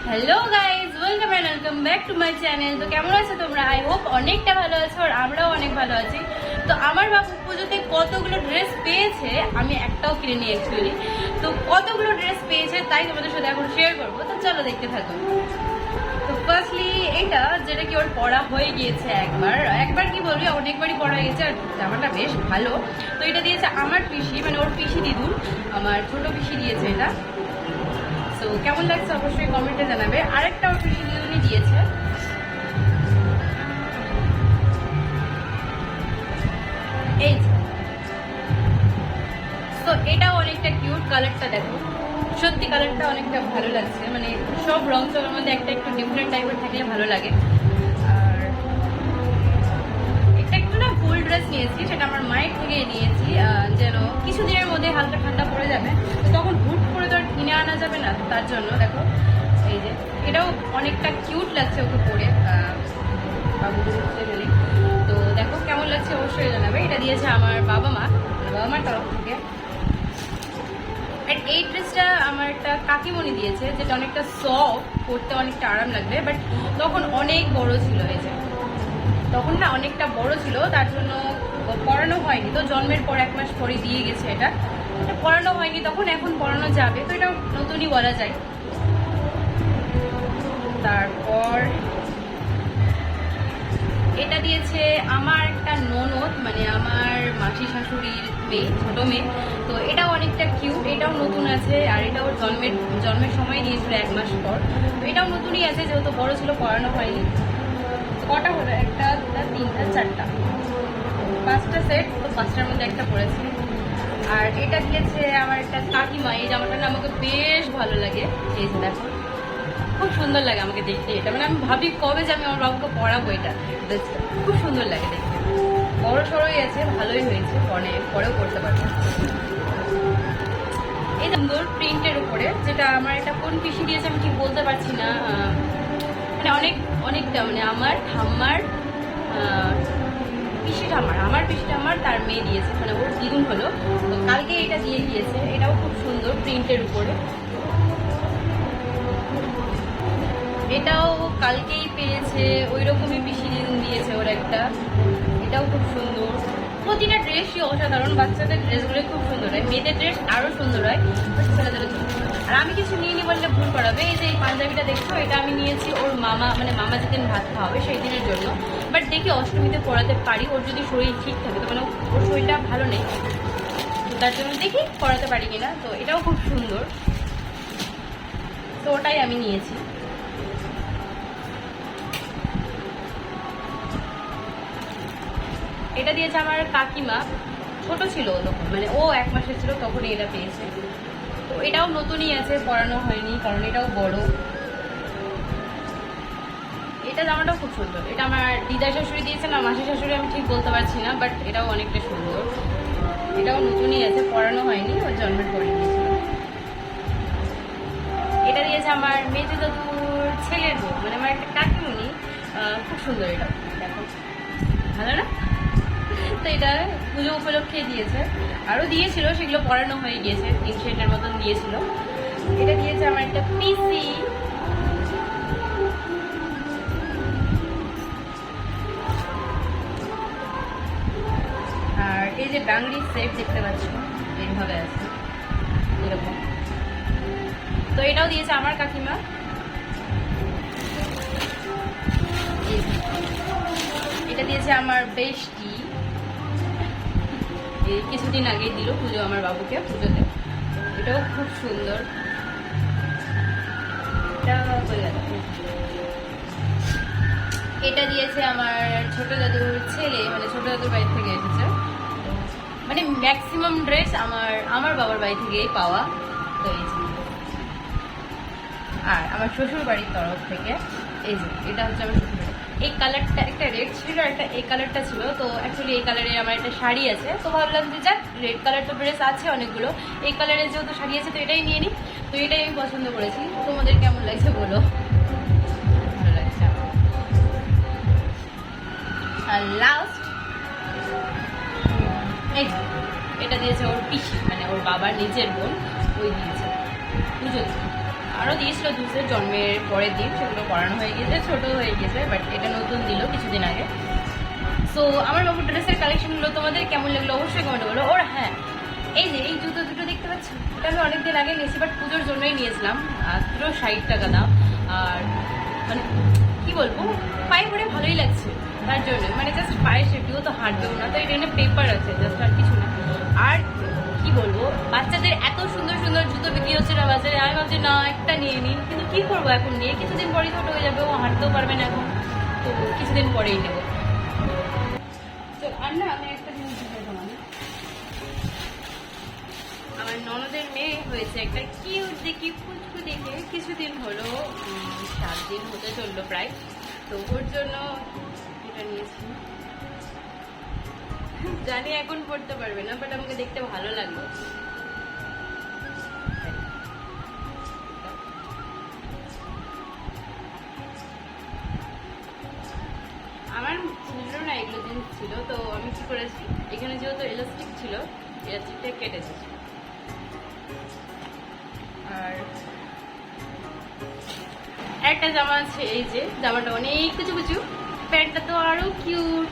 Hello guys, welcome and welcome back to my channel. তো কেমন আছো তোমরা? আই হোপ অনেকটা ভালো আছো আর আমরাও অনেক ভালো আছি। তো আমার বাবু পুজোতে কতগুলো ড্রেস পেয়েছে, আমি একটাও কিনে নিই অ্যাকচুয়ালি। তো কতগুলো ড্রেস পেয়েছে তাই তোমাদের সাথে এখন শেয়ার করবো, তো চলো দেখতে থাকো। তো ফার্স্টলি এইটা, যেটা কি ওর পড়া হয়ে গিয়েছে একবার কি বলবি, অনেকবারই পড়া হয়ে গেছে আর জামাটা বেশ ভালো। তো এটা দিয়েছে আমার পিসি, মানে ওর পিসি দিদুন, আমার ছোট পিসি দিয়েছে এটা। তো কেমন লাগছে অবশ্যই কমেন্টে জানাবে। আরেকটা ওর পিসি দিদুনই দিয়েছে, এই তো এটাও অনেকটা কিউট। কালারটা দেখো, সত্যি কালারটা অনেকটা ভালো লাগছে, মানে সব রং চমের মধ্যে একটা একটু ডিফারেন্ট টাইপের থাকলে ভালো লাগে। আর এটা একটু না ফুল ড্রেস নিয়েছি, সেটা আমার মায়ের থেকে নিয়েছি, যেন কিছুদিনের মধ্যে হালকা ঠান্ডা পড়ে যাবে, তো তখন হুট করে তো আর কিনে আনা যাবে না, তার জন্য দেখো এই যে এটাও অনেকটা কিউট লাগছে ওকে পরে, তো দেখো কেমন লাগছে অবশ্যই জানাবে। এটা দিয়েছে আমার বাবা মার তরফ থেকে। আর এই ড্রেসটা আমার একটা কাকিমণি দিয়েছে, যেটা অনেকটা সফট, পরতে অনেকটা আরাম লাগবে, বাট তখন অনেক বড় ছিল, এই যে তখন না অনেকটা বড় ছিল, তার জন্য পরানো হয়নি। তো জন্মের পর 1 মাস পরে দিয়ে গেছে এটা পরানো হয়নি তখন, এখন পরানো যাবে, তো এটা নতুনই বলা যায়। তারপর এটা দিয়েছে আমার একটা ননদ, মানে আমার মাসি শাশুড়ির মেয়ে, ছোট মেয়ে। তো এটাও অনেকটা কিউট, এটাও নতুন আছে, আর এটা ওর জন্মের সময় দিয়েছিল 1 মাস পর। তো এটাও নতুনই আছে, যেহেতু বড় ছিল পরানো হয়নি। কটা হলো? 1, 2, 3, 4টা, 5টা সেট, তো 5টার মধ্যে একটা পড়েছে। আর এটা দিয়েছে আমার একটা কাকিমা, এই জামাটা না আমাকে বেশ ভালো লাগে, এই যে দেখো খুব সুন্দর লাগে আমাকে দেখতে এটা, মানে আমি ভাবি কবে যে আমি আমার বাবুকে পড়াবো। এটা খুব সুন্দর লাগে দেখতে, বড় সড়ই আছে, ভালোই হয়েছে, পরেও করতে পারবো। এই সুন্দর প্রিন্টের উপরে, যেটা আমার এটা কোন পিসি দিয়েছে আমি ঠিক বলতে পারছি না, মানে অনেকটা মানে আমার ঠাম্মার আমার পিসি ঠাম্মার তার মেয়ে দিয়েছে, মানে ওর দ্বিগুণ হলো। তো কালকে এটা দিয়ে গিয়েছে, এটাও খুব সুন্দর প্রিন্টের উপরে, এটাও কালকেই পেয়েছে, ওই রকমই পিসি দিদুন দিয়েছে ওর একটা, এটাও খুব সুন্দর। প্রতিটা ড্রেসই অসাধারণ, বাচ্চাদের ড্রেসগুলো খুব সুন্দর হয়, মেয়েদের ড্রেস আরও সুন্দর হয়, ছেলেদের। আর আমি কিছু নিয়ে নি বললে ভুল করাবে, এই যে এই পাঞ্জাবিটা দেখছো, এটা আমি নিয়েছি ওর মানে মামা যেদিন ভাত খাওয়াবে সেই দিনের জন্য, বাট দেখি অষ্টমীতে পড়াতে পারি, ওর যদি শরীর ঠিক থাকে, তো মানে ওর শরীরটা ভালো নেই, তার জন্য দেখি পড়াতে পারি কিনা। তো এটাও খুব সুন্দর, তো ওটাই আমি নিয়েছি। এটা দিয়েছে আমার কাকিমা, ছোট ছিল তখন, মানে ও 1 মাসের ছিল তখনই এটা পেয়েছে। তো এটাও নতুনই আছে, পরানো হয়নি কারণ এটাও বড়। এটা জামাটাও খুব সুন্দর, এটা আমার দিদা শাশুড়ি দিয়েছে না মাসি শাশুড়ি আমি ঠিক বলতে পারছি না, বাট এটাও অনেকটা সুন্দর, এটাও নতুনই আছে, পরানো হয়নি, ওর জন্মের পরে দিয়েছিল। এটা দিয়েছে আমার মেজে দাদুর ছেলের বউ, মানে আমার একটা কাকিমণি, খুব সুন্দর, এটাও দেখো ভালো না? তো এটা পুজো উপলক্ষে দিয়েছে, আরও দিয়েছিল, সেগুলো পড়ানো হয়ে গিয়েছে, 3 সেটের মতন দিয়েছিল। এটা দিয়েছে আমার একটা পিসি, আর এই যে বাংলির সেট দেখতে পাচ্ছ এইভাবে আছে এরকম, তো এটাও দিয়েছে আমার কাকিমা। এটা দিয়েছে আমার বেশটি, কিছুদিন আগেই দিল পুজো আমার বাবুকে পুজোতে, এটাও খুব সুন্দর। এটা দিয়েছে আমার ছোট দাদুর ছেলে, মানে ছোট দাদুর বাড়ি থেকে এসেছে, মানে ম্যাক্সিমাম ড্রেস আমার বাবার বাড়ি থেকেই পাওয়া। তো এই যে, আর আমার শ্বশুর বাড়ির তরফ থেকে এই যে এটা হচ্ছে আমার শ্বশুর বাড়ি। এই কালারটা একটা রেড ছিল, একটা এই কালারটা ছিল, তো অ্যাকচুয়ালি এই কালারে আমার একটা শাড়ি আছে, তো ভাবলাম যে যাক রেড কালার তো ড্রেস আছে অনেকগুলো, এই কালারের যেহেতু শাড়ি আছে তো এটাই নিয়ে নিই। তো এটাই আমি পছন্দ করেছি, তোমাদের কেমন লাগছে বলো? ভালো লাগছে। আর লাস্ট এই এটা দিয়েছে ওর পিসি, মানে ওর বাবার নিজের বোন, ওই দিয়েছে পুজোতে। আরও দিয়েছিল দুসের জন্মের পরের দিন, সেগুলো পড়ানো হয়ে গিয়েছে, ছোটো হয়ে গেছে, বাট এটা নতুন দিল কিছুদিন আগে। সো আমার বাবুর ড্রেসের কালেকশনগুলো তোমাদের কেমন লাগলো অবশ্যই কমেন্টে বলো। ওর হ্যাঁ, এই যে এই জুতো দুটো দেখতে পাচ্ছ, এটা আমি অনেকদিন আগে নিয়েছি, বাট পুজোর জন্যই নিয়েছিলাম। মাত্র 60 টাকা দাম। আর মানে কী বলবো, পায়ে পরে ভালোই লাগছে তার জন্য, মানে জাস্ট পায়ে সেটিও তো হাঁটবেও না, তো এটা পেপার আছে জাস্ট, আর কিছু না। আর কি বলবো, বাচ্চাদের এত সুন্দর সুন্দর জুতো বিক্রি হচ্ছে না বাজারে, আমি ভাবছি না একটা নিয়ে নিই, কিন্তু কী করবো এখন নিয়ে, কিছুদিন পরেই ছোটো হয়ে যাবে, ও হাঁটতেও পারবে না এখন, তো কিছুদিন পরেই নেবো। চল আর না, আমি একটা জিনিস দেখাবো, আমার ননদের মেয়ে হয়েছে একটা কিউট দেখি পুচকু দেখে, কিছুদিন হলো, 7 দিন হতে চললো প্রায়। তো ওর জন্য এটা নিয়েছি, জানি এখন পড়তে পারবে না, বাট আমাকে দেখতে ভালো লাগলো। আমার ছিল না এগুলো জিনিস ছিল, তো আমি কি করেছি, এখানে যেহেতু ইলাস্টিক ছিল, ইলাস্টিকটা কেটে দিয়েছি। আর একটা জামা আছে, এই যে জামাটা অনেক কিছু কিছু, প্যান্টটা তো আরো কিউট।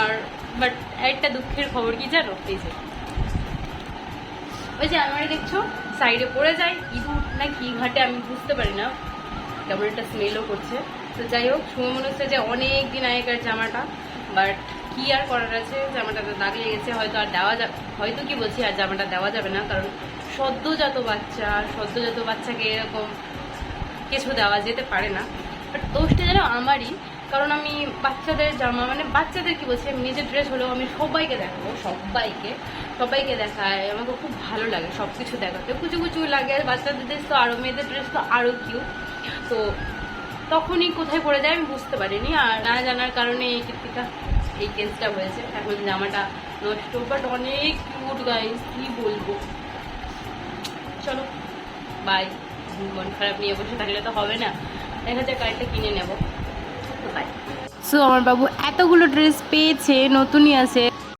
আর বাট একটা দুঃখের খবর কি জানো, এই যে ওই যে আমার দেখছো সাইডে পড়ে যায়, ইঁদুর না কি ঘাটে আমি বুঝতে পারি না, কেমন একটা স্মেলও করছে। তো যাই হোক, শুনে মনে হচ্ছে যে অনেক দিন আগেকার জামাটা, বাট কি আর করার আছে, জামাটা তো দাগ লেগেছে, হয়তো আর দেওয়া যাবে, হয়তো কি বলছি, আর জামাটা দেওয়া যাবে না, কারণ সদ্যজাত বাচ্চাকে এরকম কিছু দেওয়া যেতে পারে না। বাট দোষটা যেন আমারই, কারণ আমি বাচ্চাদের জামা, মানে বাচ্চাদের কি বলছি, আমি নিজের ড্রেস হলেও আমি সবাইকে দেখাবো, সবাইকে দেখায়, আমাকে খুব ভালো লাগে সব কিছু দেখাতে, কুচু কুচু লাগে, আর বাচ্চাদের ড্রেস তো আরও, মেয়েদের ড্রেস তো আরও কিউট। তো তখনই কোথায় পড়ে যায় আমি বুঝতে পারিনি, আর না জানার কারণে এই কীর্তিটা, এই কেসটা হয়েছে। এখন জামাটা নষ্ট, বাট অনেক কিউট গাইস, কি বলবো। চলো বাই, মন খারাপ নিয়ে বসে থাকলে তো হবে না, দেখা যাক আরেকটা কিনে নেবো। তো বাই। সো আমার বাবু এতগুলো ড্রেস পেয়েছে, নতুনই আছে,